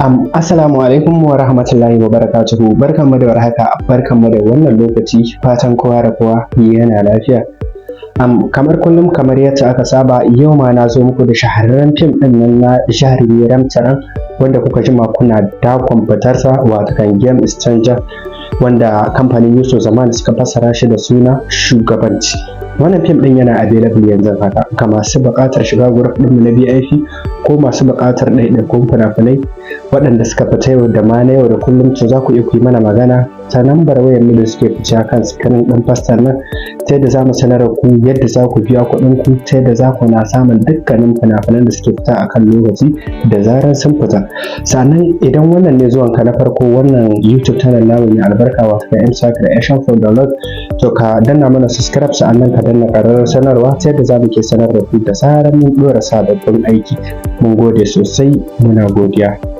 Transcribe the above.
Assalamu alaikum wa rahmatullahi wa barakatuhu. Barkanmu da warhaka, barkanmu da wannan lokaci, fatan kowa da kowa yana lafiya. Kamar kullum kamar yadda aka saba, yau ma na zo muku da shahararren fim ɗin nan na jarumi Ramtaran wanda kuka jima kuna dakon fitarsa, wato kan Game is Changer, wanda kamfanin Yusuf Zamani suka fassara shi da suna Shugabanci. Wannan fim ɗin yana available yanzu haka ga masu buƙatar shiga group ɗinmu na VIP ko masu buƙatar ɗaiɗaikun fina-finai waɗanda suka fita yau da ma na yau da kullum, to za ku iya ku yi mana magana ta lambar wayar mu da suke fice kan screen ɗin fastar nan, ta yadda za mu sanar da ku yadda za ku biya kuɗin ku, ta yadda za ku na samun dukkanin fina-finan da suke fita a kan lokaci da zarar sun fita. Sannan idan wannan ne zuwanka na farko wannan YouTube channel namu mai albarka, wato ka creation for download, to ka danna mana subscribe, sa'annan ka danna ƙararrawar sanarwa ta yadda za mu ke sanar da ku da zarar mun ɗora sababbin aiki. Mun gode sosai, muna godiya.